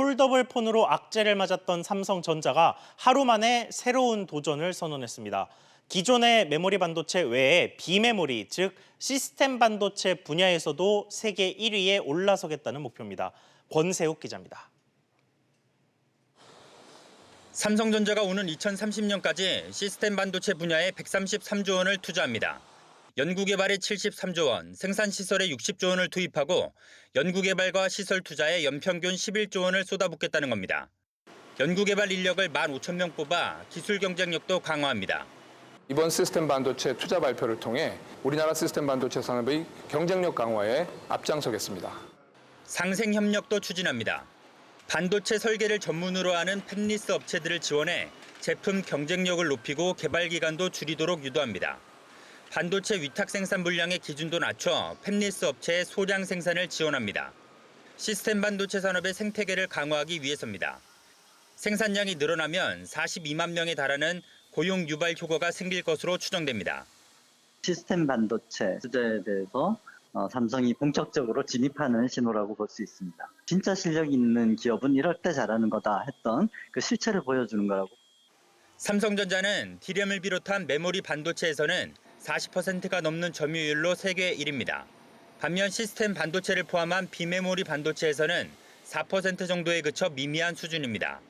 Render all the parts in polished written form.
폴더블 폰으로 악재를 맞았던 삼성전자가 하루 만에 새로운 도전을 선언했습니다. 기존의 메모리 반도체 외에 비메모리, 즉 시스템 반도체 분야에서도 세계 1위에 올라서겠다는 목표입니다. 권세욱 기자입니다. 삼성전자가 오는 2030년까지 시스템 반도체 분야에 133조 원을 투자합니다. 연구개발에 73조 원, 생산시설에 60조 원을 투입하고 연구개발과 시설 투자에 연평균 11조 원을 쏟아붓겠다는 겁니다. 연구개발 인력을 15,000명 뽑아 기술 경쟁력도 강화합니다. 이번 시스템 반도체 투자 발표를 통해 우리나라 시스템 반도체 산업의 경쟁력 강화에 앞장서겠습니다. 상생 협력도 추진합니다. 반도체 설계를 전문으로 하는 팹리스 업체들을 지원해 제품 경쟁력을 높이고 개발 기간도 줄이도록 유도합니다. 반도체 위탁 생산 물량의 기준도 낮춰 팹리스 업체의 소량 생산을 지원합니다. 시스템 반도체 산업의 생태계를 강화하기 위해서입니다. 생산량이 늘어나면 42만 명에 달하는 고용 유발 효과가 생길 것으로 추정됩니다. 시스템 반도체 투자에 대해서 삼성이 본격적으로 진입하는 신호라고 볼 수 있습니다. 진짜 실력 있는 기업은 이럴 때 잘하는 거다 했던 그 실체를 보여주는 거라고. 삼성전자는 D램을 비롯한 메모리 반도체에서는 40%가 넘는 점유율로 세계 1위입니다. 반면 시스템 반도체를 포함한 비메모리 반도체에서는 4% 정도에 그쳐 미미한 수준입니다.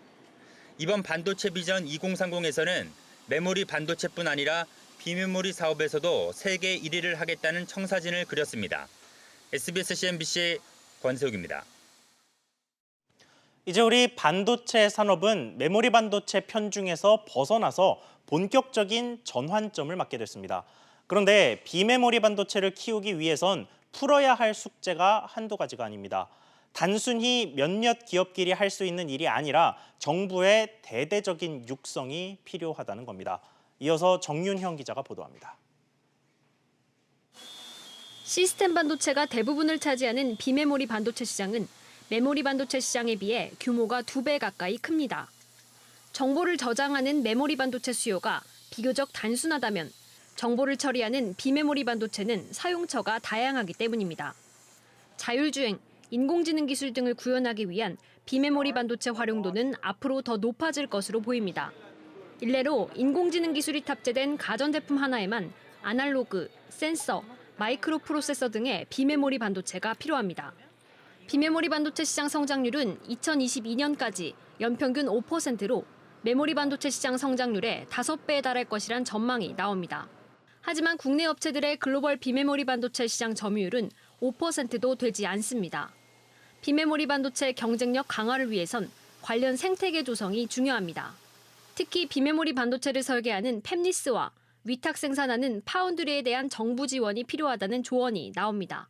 이번 반도체 비전 2030에서는 메모리 반도체뿐 아니라 비메모리 사업에서도 세계 1위를 하겠다는 청사진을 그렸습니다. SBS CNBC 권세욱입니다. 이제 우리 반도체 산업은 메모리 반도체 편중에서 벗어나서 본격적인 전환점을 맞게 됐습니다. 그런데 비메모리 반도체를 키우기 위해선 풀어야 할 숙제가 한두 가지가 아닙니다. 단순히 몇몇 기업끼리 할 수 있는 일이 아니라 정부의 대대적인 육성이 필요하다는 겁니다. 이어서 정윤형 기자가 보도합니다. 시스템 반도체가 대부분을 차지하는 비메모리 반도체 시장은 메모리 반도체 시장에 비해 규모가 2배 가까이 큽니다. 정보를 저장하는 메모리 반도체 수요가 비교적 단순하다면 정보를 처리하는 비메모리 반도체는 사용처가 다양하기 때문입니다. 자율주행, 인공지능 기술 등을 구현하기 위한 비메모리 반도체 활용도는 앞으로 더 높아질 것으로 보입니다. 일례로 인공지능 기술이 탑재된 가전제품 하나에만 아날로그, 센서, 마이크로 프로세서 등의 비메모리 반도체가 필요합니다. 비메모리 반도체 시장 성장률은 2022년까지 연평균 5%로 메모리 반도체 시장 성장률의 5배에 달할 것이란 전망이 나옵니다. 하지만 국내 업체들의 글로벌 비메모리 반도체 시장 점유율은 5%도 되지 않습니다. 비메모리 반도체 경쟁력 강화를 위해선 관련 생태계 조성이 중요합니다. 특히 비메모리 반도체를 설계하는 팹리스와 위탁 생산하는 파운드리에 대한 정부 지원이 필요하다는 조언이 나옵니다.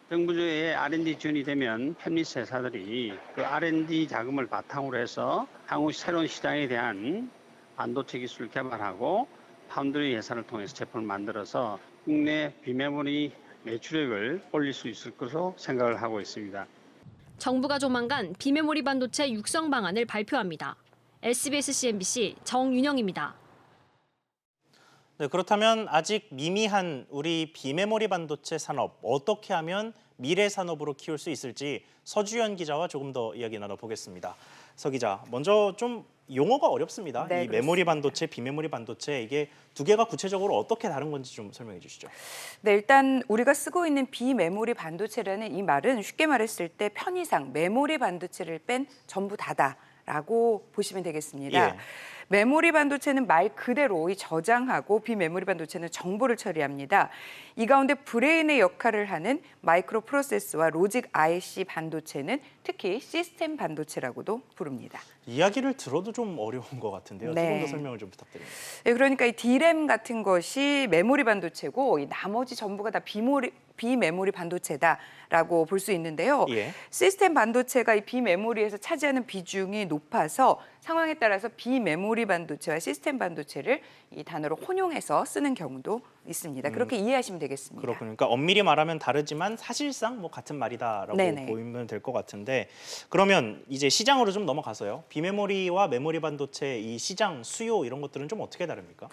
정부의 R&D 지원이 되면 팹리스 회사들이 그 R&D 자금을 바탕으로 해서 향후 새로운 시장에 대한 반도체 기술을 개발하고 파운드리 회사를 통해서 제품을 만들어서 국내 비메모리 매출액을 올릴 수 있을 것으로 생각을 하고 있습니다. 정부가 조만간 비메모리 반도체 육성 방안을 발표합니다. SBS CNBC 정윤영입니다. 네, 그렇다면 아직 미미한 우리 비메모리 반도체 산업 어떻게 하면 미래 산업으로 키울 수 있을지 서주연 기자와 조금 더 이야기 나눠보겠습니다. 서 기자, 먼저 좀 용어가 어렵습니다. 네, 이 메모리 반도체, 비메모리 반도체 이게 두 개가 구체적으로 어떻게 다른 건지 좀 설명해 주시죠. 네, 일단 우리가 쓰고 있는 비메모리 반도체라는 이 말은 쉽게 말했을 때 편의상 메모리 반도체를 뺀 전부 다다라고 보시면 되겠습니다. 예. 메모리 반도체는 말 그대로 이 저장하고 비메모리 반도체는 정보를 처리합니다. 이 가운데 브레인의 역할을 하는 마이크로 프로세서와 로직 IC 반도체는 특히 시스템 반도체라고도 부릅니다. 이야기를 들어도 좀 어려운 것 같은데요. 네. 조금 더 설명을 좀 부탁드립니다. 네, 그러니까 이 D램 같은 것이 메모리 반도체고 이 나머지 전부가 다 비메모리 반도체다라고 볼 수 있는데요. 예. 시스템 반도체가 이 비메모리에서 차지하는 비중이 높아서 상황에 따라서 비메모리 반도체와 시스템 반도체를 이 단어로 혼용해서 쓰는 경우도 있습니다. 그렇게 이해하시면 되겠습니다. 그렇군요. 그러니까 엄밀히 말하면 다르지만 사실상 뭐 같은 말이다라고 네네. 보이면 될 것 같은데 그러면 이제 시장으로 좀 넘어가서요. 비메모리와 메모리 반도체 이 시장 수요 이런 것들은 좀 어떻게 다릅니까?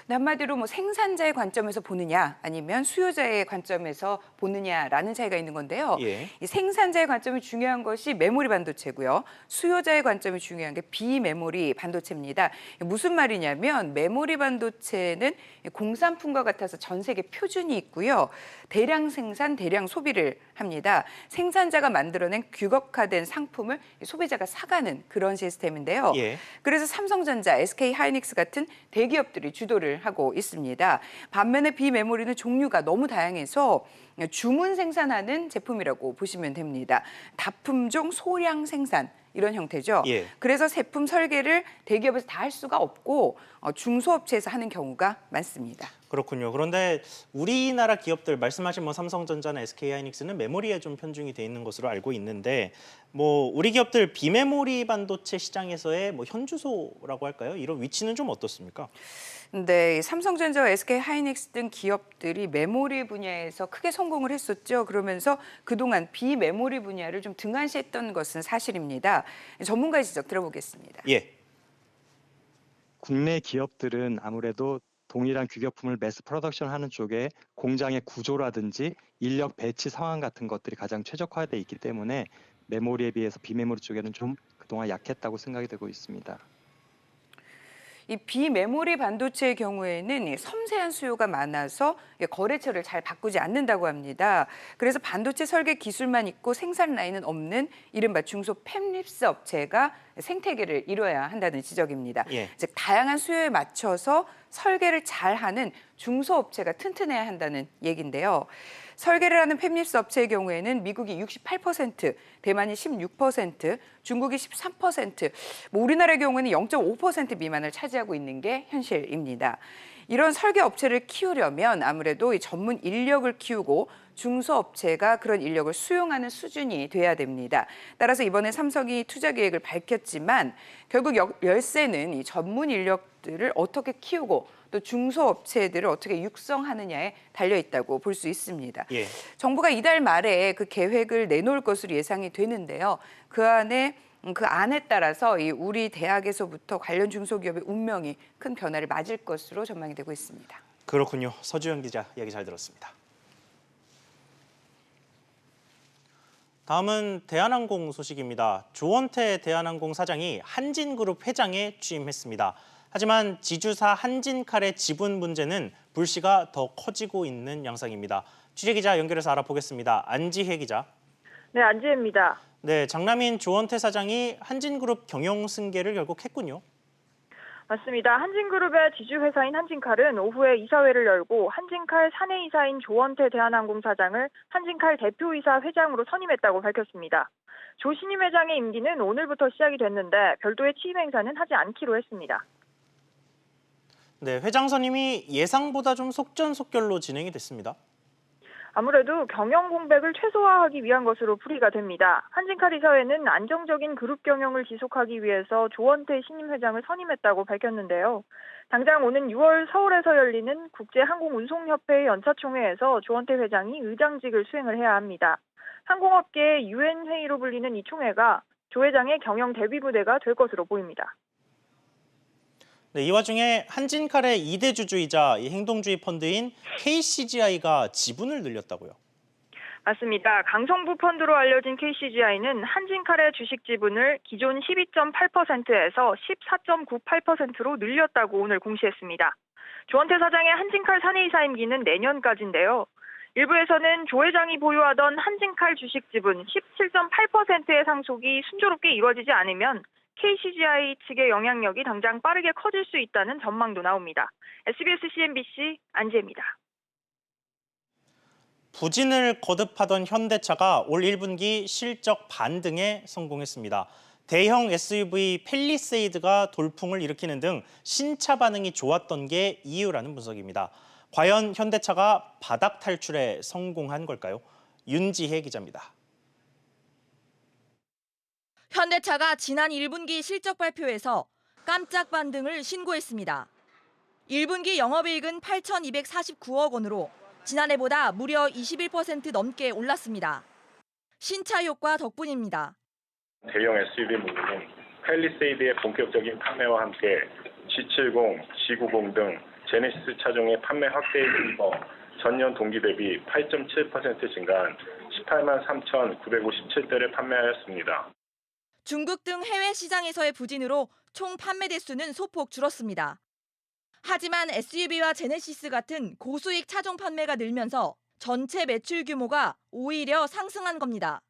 한마디로 뭐 생산자의 관점에서 보느냐 아니면 수요자의 관점에서 보느냐라는 차이가 있는 건데 건데요. 예. 이 생산자의 관점이 중요한 것이 메모리 반도체고요. 수요자의 관점이 중요한 게 비메모리 반도체입니다. 무슨 말이냐면 메모리 반도체는 공산품과 같아서 전 세계 표준이 있고요. 대량 생산, 대량 소비를 합니다. 생산자가 만들어낸 규격화된 상품을 소비자가 사가는 그런 시스템인데요. 예. 그래서 삼성전자, SK하이닉스 같은 대기업들이 주도를 하고 있습니다. 반면에 비메모리는 종류가 너무 다양해서 주문 생산하는 제품이라고 보시면 됩니다. 다품종 소량 생산 이런 형태죠. 예. 그래서 제품 설계를 대기업에서 다 할 수가 없고 중소업체에서 하는 경우가 많습니다. 그렇군요. 그런데 우리나라 기업들 말씀하신 뭐 삼성전자나 SK하이닉스는 메모리에 좀 편중이 돼 있는 것으로 알고 있는데 뭐 우리 기업들 비메모리 반도체 시장에서의 뭐 현주소라고 할까요? 이런 위치는 좀 어떻습니까? 네, 삼성전자와 SK하이닉스 등 기업들이 메모리 분야에서 크게 성공을 했었죠. 그러면서 그동안 비메모리 분야를 좀 등한시했던 것은 사실입니다. 전문가의 지적 들어보겠습니다. 예. 국내 기업들은 아무래도 동일한 규격품을 매스 프로덕션 하는 쪽에 공장의 구조라든지 인력 배치 상황 같은 것들이 가장 최적화되어 있기 때문에 메모리에 비해서 비메모리 쪽에는 좀 그동안 약했다고 생각이 되고 있습니다. 이 비메모리 반도체의 경우에는 섬세한 수요가 많아서 거래처를 잘 바꾸지 않는다고 합니다. 그래서 반도체 설계 기술만 있고 생산 라인은 없는 이른바 중소 팹립스 업체가 생태계를 이뤄야 한다는 지적입니다. 예. 즉 다양한 수요에 맞춰서 설계를 잘하는 중소업체가 튼튼해야 한다는 얘기인데요. 설계를 하는 팹립스 업체의 경우에는 미국이 68%, 대만이 16%, 중국이 13%, 우리나라의 경우에는 0.5% 미만을 차지하고 있는 게 현실입니다. 이런 설계 업체를 키우려면 아무래도 이 전문 인력을 키우고 중소업체가 그런 인력을 수용하는 수준이 돼야 됩니다. 따라서 이번에 삼성이 투자 계획을 밝혔지만 결국 열쇠는 이 전문 인력들을 어떻게 키우고 또 중소업체들을 어떻게 육성하느냐에 달려 있다고 볼 수 있습니다. 예. 정부가 이달 말에 그 계획을 내놓을 것으로 예상이 되는데요. 그 안에 따라서 이 우리 대학에서부터 관련 중소기업의 운명이 큰 변화를 맞을 것으로 전망이 되고 있습니다. 그렇군요. 서주영 기자 이야기 잘 들었습니다. 다음은 대한항공 소식입니다. 조원태 대한항공 사장이 한진그룹 회장에 취임했습니다. 하지만 지주사 한진칼의 지분 문제는 불씨가 더 커지고 있는 양상입니다. 취재기자 연결해서 알아보겠습니다. 안지혜 기자. 네, 안지혜입니다. 네, 장남인 조원태 사장이 한진그룹 경영 승계를 결국 했군요. 맞습니다. 한진그룹의 지주회사인 한진칼은 오후에 이사회를 열고 한진칼 사내이사인 조원태 대한항공 사장을 한진칼 대표이사 회장으로 선임했다고 밝혔습니다. 조 신임 회장의 임기는 오늘부터 시작이 됐는데 별도의 취임 행사는 하지 않기로 했습니다. 네, 회장 선임이 예상보다 좀 속전속결로 진행이 됐습니다. 아무래도 경영 공백을 최소화하기 위한 것으로 풀이가 됩니다. 한진칼 이사회는 안정적인 그룹 경영을 지속하기 위해서 조원태 신임 회장을 선임했다고 밝혔는데요. 당장 오는 6월 서울에서 열리는 국제항공운송협회의 연차총회에서 조원태 회장이 의장직을 수행을 해야 합니다. 항공업계의 UN 회의로 불리는 이 총회가 조 회장의 경영 대비 부대가 될 것으로 보입니다. 네, 이 와중에 한진칼의 2대 주주이자 이 행동주의 펀드인 KCGI가 지분을 늘렸다고요. 맞습니다. 강성부 펀드로 알려진 KCGI는 한진칼의 주식 지분을 기존 12.8%에서 14.98%로 늘렸다고 오늘 공시했습니다. 조원태 사장의 한진칼 사내이사 임기는 내년까지인데요. 일부에서는 조 회장이 보유하던 한진칼 주식 지분 17.8%의 상속이 순조롭게 이루어지지 않으면 KCGI 측의 영향력이 당장 빠르게 커질 수 있다는 전망도 나옵니다. SBS CNBC 안지혜입니다. 부진을 거듭하던 현대차가 올 1분기 실적 반등에 성공했습니다. 대형 SUV 팰리세이드가 돌풍을 일으키는 등 신차 반응이 좋았던 게 이유라는 분석입니다. 과연 현대차가 바닥 탈출에 성공한 걸까요? 윤지혜 기자입니다. 현대차가 지난 1분기 실적 발표에서 깜짝 반등을 신고했습니다. 1분기 영업이익은 8,249억 원으로 지난해보다 무려 21% 넘게 올랐습니다. 신차 효과 덕분입니다. 대형 SUV 모델인 팰리세이드의 본격적인 판매와 함께 G70, G90 등 제네시스 차종의 판매 확대에 힘입어 전년 동기 대비 8.7% 증가한 183,957대를 판매하였습니다. 중국 등 해외 시장에서의 부진으로 총 판매 대수는 소폭 줄었습니다. 하지만 SUV와 제네시스 같은 고수익 차종 판매가 늘면서 전체 매출 규모가 오히려 상승한 겁니다.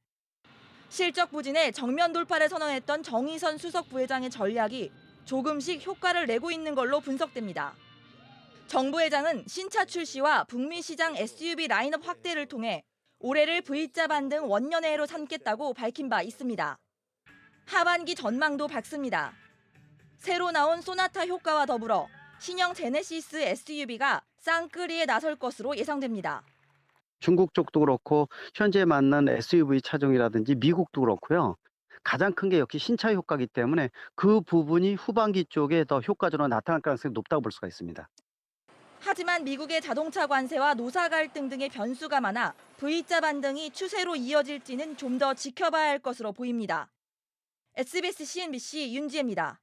실적 부진에 정면 돌파를 선언했던 정의선 수석 부회장의 전략이 조금씩 효과를 내고 있는 걸로 분석됩니다. 정 부회장은 신차 출시와 북미 시장 SUV 라인업 확대를 통해 올해를 V자 반등 원년해로 삼겠다고 밝힌 바 있습니다. 하반기 전망도 밝습니다. 새로 나온 소나타 효과와 더불어 신형 제네시스 SUV가 쌍끌이에 나설 것으로 예상됩니다. 중국 쪽도 그렇고 현재 맞는 SUV 차종이라든지 미국도 그렇고요. 가장 큰 게 역시 신차 효과이기 때문에 그 부분이 후반기 쪽에 더 효과적으로 나타날 가능성이 높다고 볼 수가 있습니다. 하지만 미국의 자동차 관세와 노사 갈등 등의 변수가 많아 V자 반등이 추세로 이어질지는 좀 더 지켜봐야 할 것으로 보입니다. SBS CNBC 윤지혜입니다.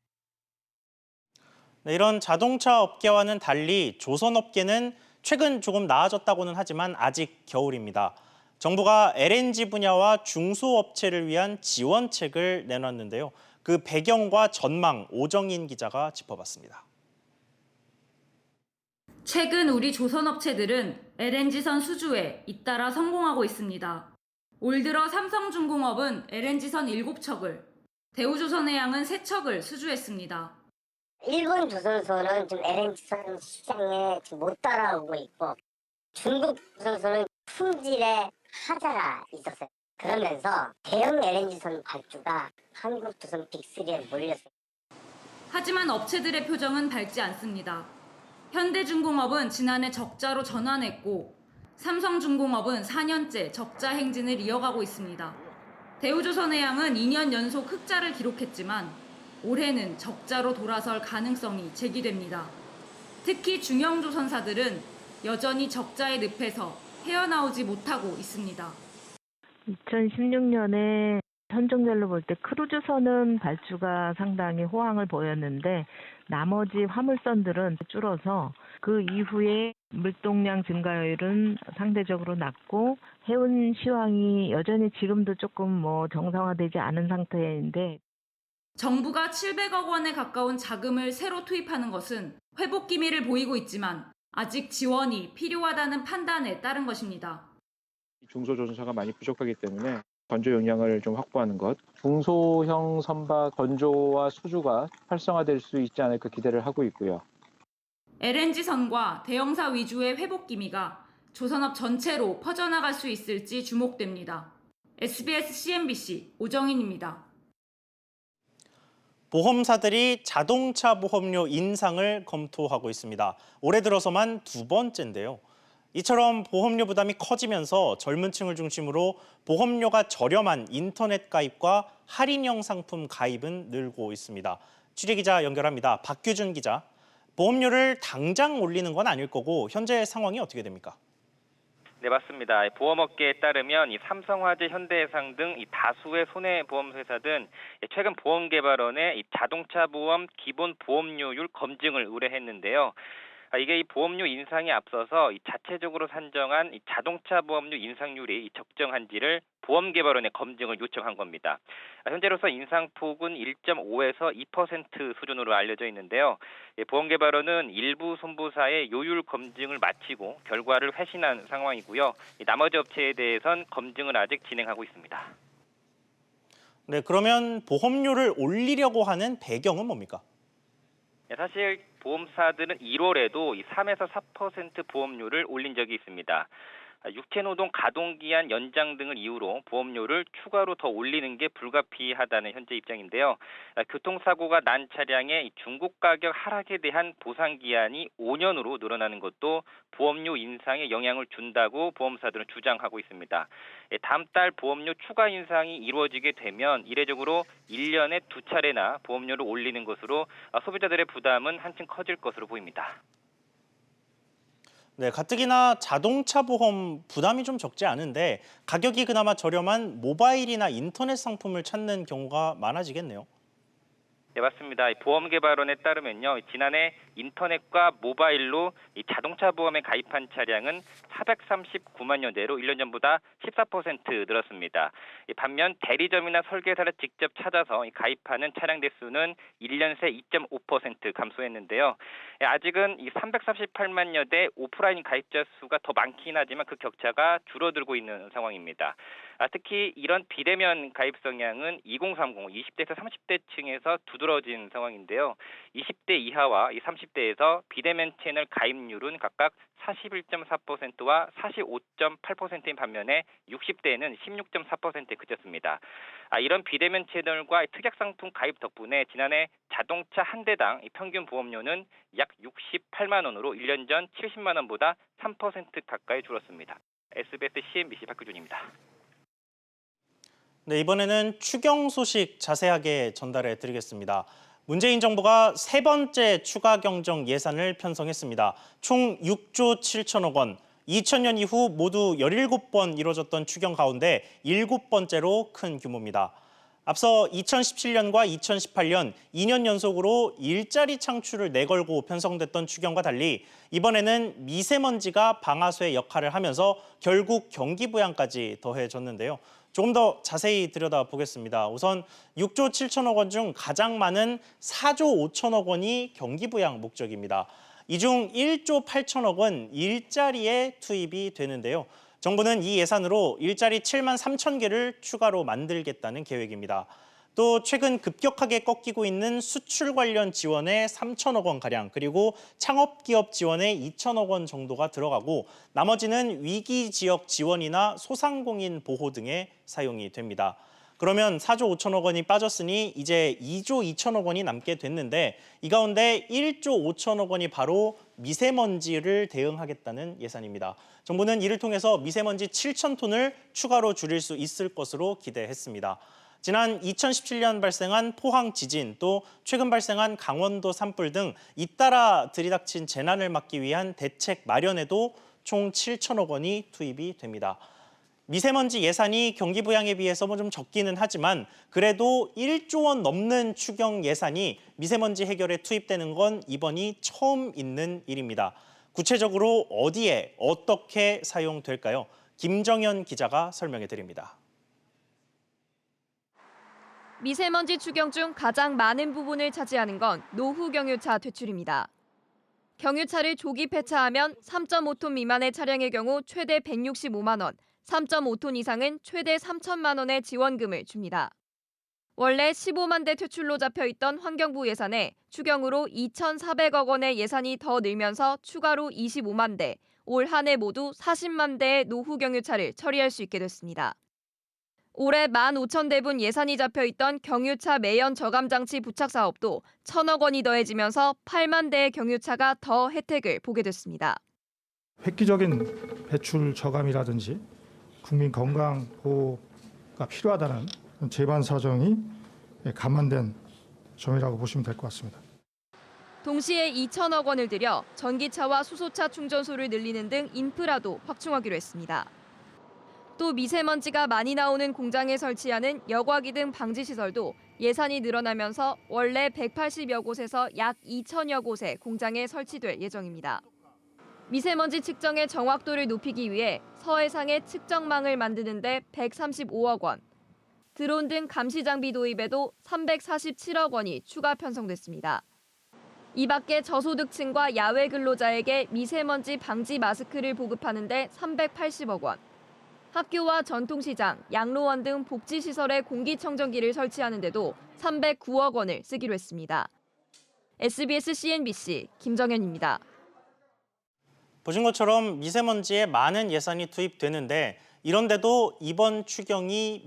네, 이런 자동차 업계와는 달리 조선업계는 최근 조금 나아졌다고는 하지만 아직 겨울입니다. 정부가 LNG 분야와 중소업체를 위한 지원책을 내놨는데요. 그 배경과 전망 오정인 기자가 짚어봤습니다. 최근 우리 조선업체들은 LNG선 수주에 잇따라 성공하고 있습니다. 올 들어 삼성중공업은 LNG선 7척을, 대우조선해양은 3척을 수주했습니다. 일본 조선소는 지금 LNG선 시장에 지금 못 따라오고 있고 중국 조선소는 품질에 하자가 있었어요. 그러면서 대형 LNG선 발주가 한국 조선 빅3에 몰렸어요. 하지만 업체들의 표정은 밝지 않습니다. 현대중공업은 지난해 적자로 전환했고 삼성중공업은 4년째 적자 행진을 이어가고 있습니다. 대우조선해양은 2년 연속 흑자를 기록했지만 올해는 적자로 돌아설 가능성이 제기됩니다. 특히 중형조선사들은 여전히 적자의 늪에서 헤어나오지 못하고 있습니다. 2016년에 선종별로 볼 때 크루즈선은 발주가 상당히 호황을 보였는데 나머지 화물선들은 줄어서 그 이후에 물동량 증가율은 상대적으로 낮고 해운 시황이 여전히 지금도 조금 정상화되지 않은 상태인데 정부가 700억 원에 가까운 자금을 새로 투입하는 것은 회복 기미를 보이고 있지만 아직 지원이 필요하다는 판단에 따른 것입니다. 중소조선사가 많이 부족하기 때문에 건조 용량을 좀 확보하는 것, 중소형 선박 건조와 수주가 활성화될 수 있지 않을까 기대를 하고 있고요. LNG선과 대형사 위주의 회복 기미가 조선업 전체로 퍼져나갈 수 있을지 주목됩니다. SBS CNBC 오정인입니다. 보험사들이 자동차 보험료 인상을 검토하고 있습니다. 올해 들어서만 2번째인데요. 이처럼 보험료 부담이 커지면서 젊은 층을 중심으로 보험료가 저렴한 인터넷 가입과 할인형 상품 가입은 늘고 있습니다. 취재기자 연결합니다. 박규준 기자. 보험료를 당장 올리는 건 아닐 거고 현재 상황이 어떻게 됩니까? 네, 맞습니다. 보험업계에 따르면 이 삼성화재, 현대해상 등 이 다수의 손해보험회사들은 최근 보험개발원에 이 자동차 보험 기본 보험료율 검증을 의뢰했는데요. 이게 이 보험료 인상에 앞서서 이 자체적으로 산정한 이 자동차 보험료 인상률이 적정한지를 보험개발원에 검증을 요청한 겁니다. 현재로서 인상폭은 1.5에서 2% 수준으로 알려져 있는데요. 보험개발원은 일부 손보사의 요율 검증을 마치고 결과를 회신한 상황이고요. 나머지 업체에 대해선 검증을 아직 진행하고 있습니다. 네, 그러면 보험료를 올리려고 하는 배경은 뭡니까? 사실 보험사들은 1월에도 이 3에서 4% 보험료를 올린 적이 있습니다. 육체노동 가동기한 연장 등을 이유로 보험료를 추가로 더 올리는 게 불가피하다는 현재 입장인데요. 교통사고가 난 차량의 중고 가격 하락에 대한 보상기한이 5년으로 늘어나는 것도 보험료 인상에 영향을 준다고 보험사들은 주장하고 있습니다. 다음 달 보험료 추가 인상이 이루어지게 되면 이례적으로 1년에 2차례나 보험료를 올리는 것으로 소비자들의 부담은 한층 커질 것으로 보입니다. 네, 가뜩이나 자동차 보험 부담이 좀 적지 않은데 가격이 그나마 저렴한 모바일이나 인터넷 상품을 찾는 경우가 많아지겠네요. 네, 맞습니다. 보험개발원에 따르면요, 지난해 인터넷과 모바일로 이 자동차 보험에 가입한 차량은 439만여 대로 1년 전보다 14% 늘었습니다. 반면 대리점이나 설계사를 직접 찾아서 가입하는 차량 대수는 1년 새 2.5% 감소했는데요. 아직은 이 338만여 대 오프라인 가입자 수가 더 많긴 하지만 그 격차가 줄어들고 있는 상황입니다. 특히 이런 비대면 가입 성향은 2030, 20대에서 30대층에서 두드러진 상황인데요. 20대 이하와 30대에서 비대면 채널 가입률은 각각 41.4%와 45.8%인 반면에 60대에는 16.4%에 그쳤습니다. 이런 비대면 채널과 특약 상품 가입 덕분에 지난해 자동차 한 대당 평균 보험료는 약 68만 원으로 1년 전 70만 원보다 3% 가까이 줄었습니다. SBS CNBC 박규준입니다. 네, 이번에는 추경 소식 자세하게 전달해 드리겠습니다. 문재인 정부가 세 번째 추가 경정 예산을 편성했습니다. 총 6조 7천억 원. 2000년 이후 모두 17번 이뤄졌던 추경 가운데 7번째로 큰 규모입니다. 앞서 2017년과 2018년 2년 연속으로 일자리 창출을 내걸고 편성됐던 추경과 달리 이번에는 미세먼지가 방아쇠 역할을 하면서 결국 경기 부양까지 더해졌는데요. 조금 더 자세히 들여다보겠습니다. 우선 6조 7천억 원 중 가장 많은 4조 5천억 원이 경기 부양 목적입니다. 이 중 1조 8천억 원 일자리에 투입이 되는데요. 정부는 이 예산으로 일자리 7만 3천 개를 추가로 만들겠다는 계획입니다. 또 최근 급격하게 꺾이고 있는 수출 관련 지원에 3천억 원가량, 그리고 창업기업 지원에 2천억 원 정도가 들어가고 나머지는 위기 지역 지원이나 소상공인 보호 등에 사용이 됩니다. 그러면 4조 5천억 원이 빠졌으니 이제 2조 2천억 원이 남게 됐는데 이 가운데 1조 5천억 원이 바로 미세먼지를 대응하겠다는 예산입니다. 정부는 이를 통해서 미세먼지 7천 톤을 추가로 줄일 수 있을 것으로 기대했습니다. 지난 2017년 발생한 포항 지진, 또 최근 발생한 강원도 산불 등 잇따라 들이닥친 재난을 막기 위한 대책 마련에도 총 7천억 원이 투입이 됩니다. 미세먼지 예산이 경기 부양에 비해서 좀 적기는 하지만 그래도 1조 원 넘는 추경 예산이 미세먼지 해결에 투입되는 건 이번이 처음 있는 일입니다. 구체적으로 어디에 어떻게 사용될까요? 김정현 기자가 설명해 드립니다. 미세먼지 추경 중 가장 많은 부분을 차지하는 건 노후 경유차 퇴출입니다. 경유차를 조기 폐차하면 3.5톤 미만의 차량의 경우 최대 165만 원, 3.5톤 이상은 최대 3천만 원의 지원금을 줍니다. 원래 15만 대 퇴출로 잡혀있던 환경부 예산에 추경으로 2,400억 원의 예산이 더 늘면서 추가로 25만 대, 올 한 해 모두 40만 대의 노후 경유차를 처리할 수 있게 됐습니다. 올해 15,000대분 예산이 잡혀있던 경유차 매연 저감 장치 부착 사업도 1,000억 원이 더해지면서 8만 대의 경유차가 더 혜택을 보게 됐습니다. 획기적인 배출 저감이라든지 국민 건강 보호가 필요하다는 제반 사정이 감안된 점이라고 보시면 될 것 같습니다. 동시에 2,000억 원을 들여 전기차와 수소차 충전소를 늘리는 등 인프라도 확충하기로 했습니다. 또 미세먼지가 많이 나오는 공장에 설치하는 여과기 등 방지 시설도 예산이 늘어나면서 원래 180여 곳에서 약 2,000여 곳의 공장에 설치될 예정입니다. 미세먼지 측정의 정확도를 높이기 위해 서해상의 측정망을 만드는 데 135억 원, 드론 등 감시 장비 도입에도 347억 원이 추가 편성됐습니다. 이 밖에 저소득층과 야외 근로자에게 미세먼지 방지 마스크를 보급하는 데 380억 원, 학교와 전통시장, 양로원 등 복지시설에 공기청정기를 설치하는 데도 309억 원을 쓰기로 했습니다. SBS CNBC 김정현입니다. 보신 것처럼 미세먼지에 많은 예산이 투입되는데 이런데도 이번 추경이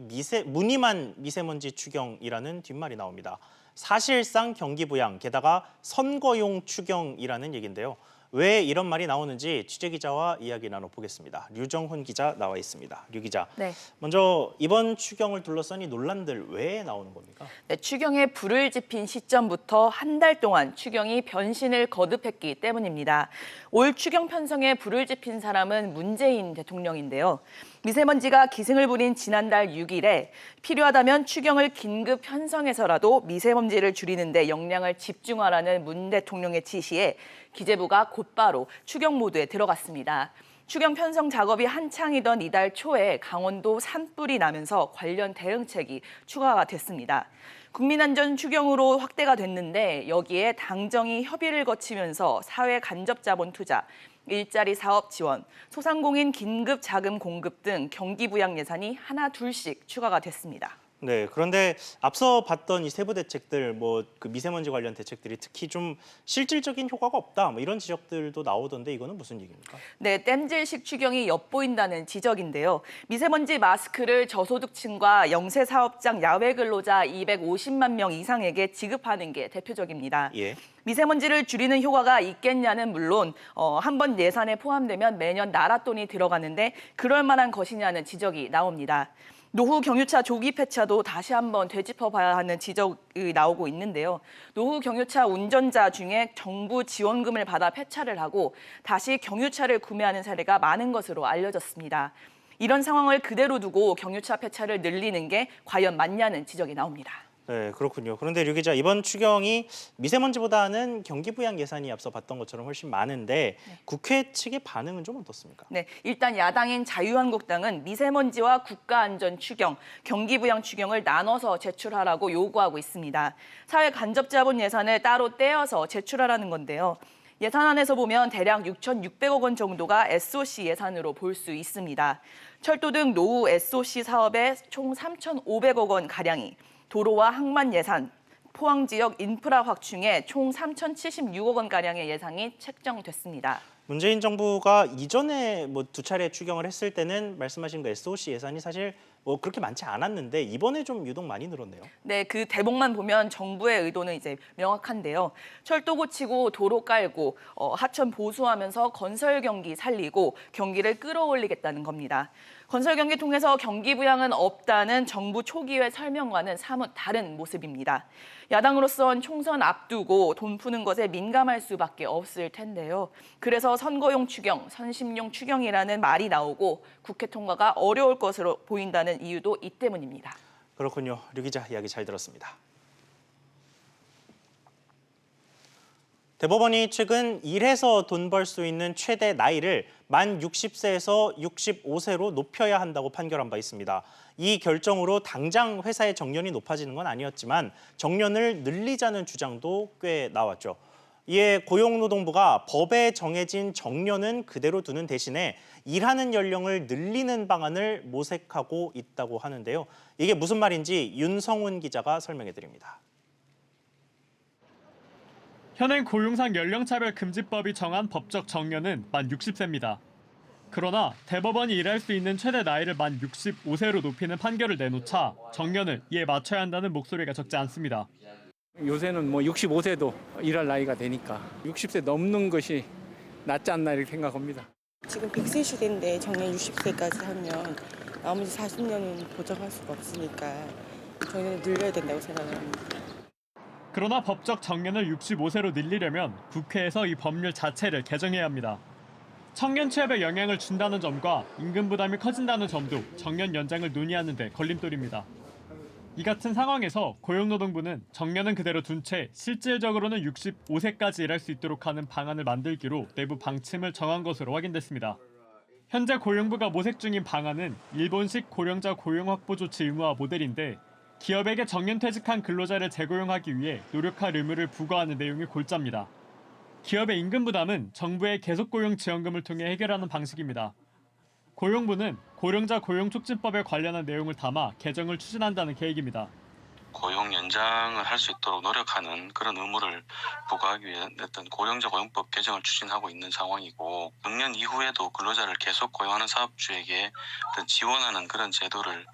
무늬만 미세먼지 추경이라는 뒷말이 나옵니다. 사실상 경기 부양, 게다가 선거용 추경이라는 얘기인데요. 왜 이런 말이 나오는지 취재기자와 이야기 나눠보겠습니다. 류정훈 기자 나와 있습니다. 류 기자, 네. 먼저 이번 추경을 둘러싼 이 논란들 왜 나오는 겁니까? 네, 추경에 불을 지핀 시점부터 한 달 동안 추경이 변신을 거듭했기 때문입니다. 올 추경 편성에 불을 지핀 사람은 문재인 대통령인데요. 미세먼지가 기승을 부린 지난달 6일에 필요하다면 추경을 긴급 편성해서라도 미세먼지를 줄이는 데 역량을 집중하라는 문 대통령의 지시에 기재부가 곧바로 추경 모드에 들어갔습니다. 추경 편성 작업이 한창이던 이달 초에 강원도 산불이 나면서 관련 대응책이 추가가 됐습니다. 국민안전 추경으로 확대가 됐는데 여기에 당정이 협의를 거치면서 사회 간접 자본 투자, 일자리 사업 지원, 소상공인 긴급 자금 공급 등 경기 부양 예산이 하나 둘씩 추가가 됐습니다. 네, 그런데 앞서 봤던 이 세부 대책들, 그 미세먼지 관련 대책들이 특히 좀 실질적인 효과가 없다, 이런 지적들도 나오던데 이거는 무슨 얘기입니까? 네, 땜질식 추경이 엿보인다는 지적인데요. 미세먼지 마스크를 저소득층과 영세 사업장 야외 근로자 250만 명 이상에게 지급하는 게 대표적입니다. 예. 미세먼지를 줄이는 효과가 있겠냐는 물론 한 번 예산에 포함되면 매년 나라 돈이 들어가는데 그럴 만한 것이냐는 지적이 나옵니다. 노후 경유차 조기 폐차도 다시 한번 되짚어봐야 하는 지적이 나오고 있는데요. 노후 경유차 운전자 중에 정부 지원금을 받아 폐차를 하고 다시 경유차를 구매하는 사례가 많은 것으로 알려졌습니다. 이런 상황을 그대로 두고 경유차 폐차를 늘리는 게 과연 맞냐는 지적이 나옵니다. 네, 그렇군요. 그런데 류 기자, 이번 추경이 미세먼지보다는 경기 부양 예산이 앞서 봤던 것처럼 훨씬 많은데 국회 측의 반응은 좀 어떻습니까? 네, 일단 야당인 자유한국당은 미세먼지와 국가안전 추경, 경기 부양 추경을 나눠서 제출하라고 요구하고 있습니다. 사회 간접 자본 예산을 따로 떼어서 제출하라는 건데요. 예산안에서 보면 대략 6,600억 원 정도가 SOC 예산으로 볼 수 있습니다. 철도 등 노후 SOC 사업에 총 3,500억 원 가량이, 도로와 항만 예산, 포항 지역 인프라 확충에 총 3,076억 원 가량의 예산이 책정됐습니다. 문재인 정부가 이전에 두 차례 추경을 했을 때는 말씀하신 그 SOC 예산이 사실 그렇게 많지 않았는데 이번에 좀 유독 많이 늘었네요. 네, 그 대목만 보면 정부의 의도는 이제 명확한데요. 철도 고치고 도로 깔고 하천 보수하면서 건설 경기 살리고 경기를 끌어올리겠다는 겁니다. 건설 경기 통해서 경기 부양은 없다는 정부 초기의 설명과는 사뭇 다른 모습입니다. 야당으로선 총선 앞두고 돈 푸는 것에 민감할 수밖에 없을 텐데요. 그래서 선거용 추경, 선심용 추경이라는 말이 나오고 국회 통과가 어려울 것으로 보인다는 이유도 이 때문입니다. 그렇군요. 류 기자 이야기 잘 들었습니다. 대법원이 최근 일해서 돈 벌 수 있는 최대 나이를 만 60세에서 65세로 높여야 한다고 판결한 바 있습니다. 이 결정으로 당장 회사의 정년이 높아지는 건 아니었지만 정년을 늘리자는 주장도 꽤 나왔죠. 이에 고용노동부가 법에 정해진 정년은 그대로 두는 대신에 일하는 연령을 늘리는 방안을 모색하고 있다고 하는데요. 이게 무슨 말인지 윤성훈 기자가 설명해 드립니다. 현행 고용상 연령차별금지법이 정한 법적 정년은 만 60세입니다. 그러나 대법원이 일할 수 있는 최대 나이를 만 65세로 높이는 판결을 내놓자 정년을 이에 맞춰야 한다는 목소리가 적지 않습니다. 요새는 65세도 일할 나이가 되니까 60세 넘는 것이 낫지 않나 이렇게 생각합니다. 지금 100세 시대인데 정년 60세까지 하면 나머지 40년은 보장할 수가 없으니까 정년을 늘려야 된다고 생각합니다. 그러나 법적 정년을 65세로 늘리려면 국회에서 이 법률 자체를 개정해야 합니다. 청년 취업에 영향을 준다는 점과 임금 부담이 커진다는 점도 정년 연장을 논의하는 데 걸림돌입니다. 이 같은 상황에서 고용노동부는 정년은 그대로 둔 채 실질적으로는 65세까지 일할 수 있도록 하는 방안을 만들기로 내부 방침을 정한 것으로 확인됐습니다. 현재 고용부가 모색 중인 방안은 일본식 고령자 고용 확보 조치 의무화 모델인데 기업에게 정년퇴직한 근로자를 재고용하기 위해 노력할 의무를 부과하는 내용이 골자입니다. 기업의 임금 부담은 정부의 계속고용지원금을 통해 해결하는 방식입니다. 고용부는 고령자 고용촉진법에 관련한 내용을 담아 개정을 추진한다는 계획입니다. 고용 연장을 할 수 있도록 노력하는 그런 의무를 부과하기 위해 어떤 고령자 고용법 개정을 추진하고 있는 상황이고 정년 이후에도 근로자를 계속 고용하는 사업주에게 어떤 지원하는 그런 제도를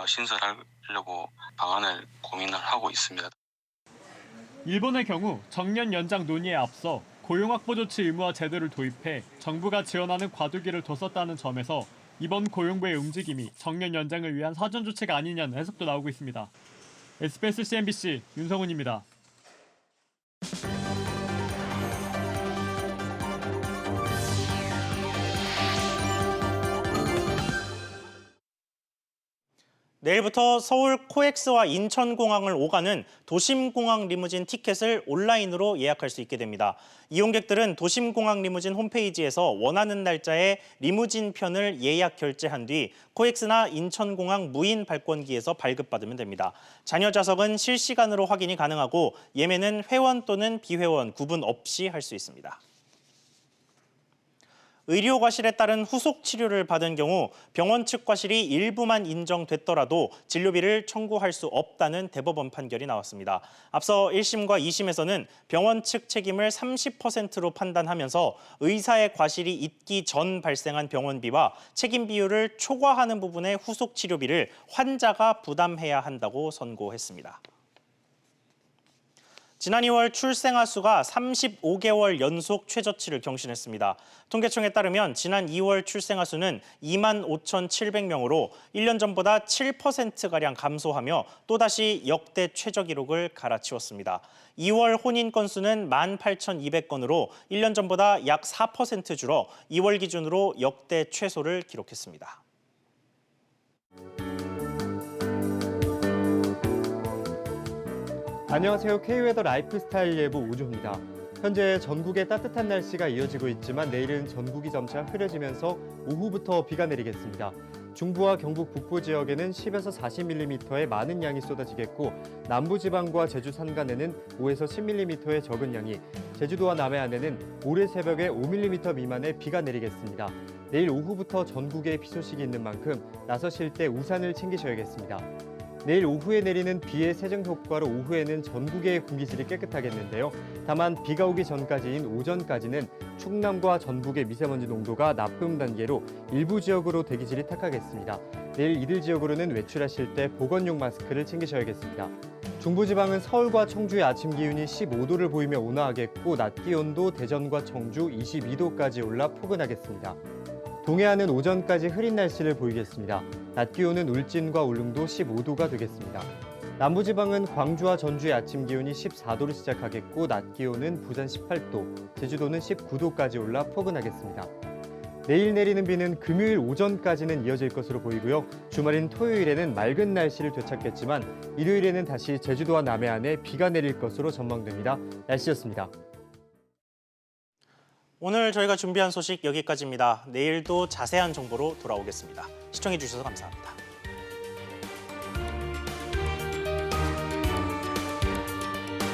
신설하려고 방안을 고민을 하고 있습니다. 일본의 경우 정년 연장 논의에 앞서 고용확보조치 의무화 제도를 도입해 정부가 지원하는 과도기를 뒀었다는 점에서 이번 고용부의 움직임이 정년 연장을 위한 사전 조치가 아니냐는 해석도 나오고 있습니다. SBS CNBC 윤성훈입니다. 내일부터 서울 코엑스와 인천공항을 오가는 도심공항 리무진 티켓을 온라인으로 예약할 수 있게 됩니다. 이용객들은 도심공항 리무진 홈페이지에서 원하는 날짜에 리무진 편을 예약 결제한 뒤 코엑스나 인천공항 무인 발권기에서 발급받으면 됩니다. 잔여 좌석은 실시간으로 확인이 가능하고 예매는 회원 또는 비회원 구분 없이 할 수 있습니다. 의료 과실에 따른 후속 치료를 받은 경우 병원 측 과실이 일부만 인정됐더라도 진료비를 청구할 수 없다는 대법원 판결이 나왔습니다. 앞서 1심과 2심에서는 병원 측 책임을 30%로 판단하면서 의사의 과실이 있기 전 발생한 병원비와 책임 비율을 초과하는 부분의 후속 치료비를 환자가 부담해야 한다고 선고했습니다. 지난 2월 출생아 수가 35개월 연속 최저치를 경신했습니다. 통계청에 따르면 지난 2월 출생아 수는 25,700명으로 1년 전보다 7%가량 감소하며 또다시 역대 최저 기록을 갈아치웠습니다. 2월 혼인 건수는 18,200건으로 1년 전보다 약 4% 줄어 2월 기준으로 역대 최소를 기록했습니다. 안녕하세요. K웨더 라이프스타일 예보 우주입니다. 현재 전국에 따뜻한 날씨가 이어지고 있지만 내일은 전국이 점차 흐려지면서 오후부터 비가 내리겠습니다. 중부와 경북 북부 지역에는 10에서 40mm의 많은 양이 쏟아지겠고 남부지방과 제주 산간에는 5에서 10mm의 적은 양이, 제주도와 남해안에는 모레 새벽에 5mm 미만의 비가 내리겠습니다. 내일 오후부터 전국에 비 소식이 있는 만큼 나서실 때 우산을 챙기셔야겠습니다. 내일 오후에 내리는 비의 세정 효과로 오후에는 전국의 공기질이 깨끗하겠는데요. 다만 비가 오기 전까지인 오전까지는 충남과 전북의 미세먼지 농도가 나쁨 단계로 일부 지역으로 대기질이 탁하겠습니다. 내일 이들 지역으로는 외출하실 때 보건용 마스크를 챙기셔야겠습니다. 중부지방은 서울과 청주의 아침 기온이 15도를 보이며 온화하겠고 낮 기온도 대전과 청주 22도까지 올라 포근하겠습니다. 동해안은 오전까지 흐린 날씨를 보이겠습니다. 낮 기온은 울진과 울릉도 15도가 되겠습니다. 남부지방은 광주와 전주의 아침 기온이 14도를 시작하겠고 낮 기온은 부산 18도, 제주도는 19도까지 올라 포근하겠습니다. 내일 내리는 비는 금요일 오전까지는 이어질 것으로 보이고요. 주말인 토요일에는 맑은 날씨를 되찾겠지만 일요일에는 다시 제주도와 남해안에 비가 내릴 것으로 전망됩니다. 날씨였습니다. 오늘 저희가 준비한 소식 여기까지입니다. 내일도 자세한 정보로 돌아오겠습니다. 시청해주셔서 감사합니다.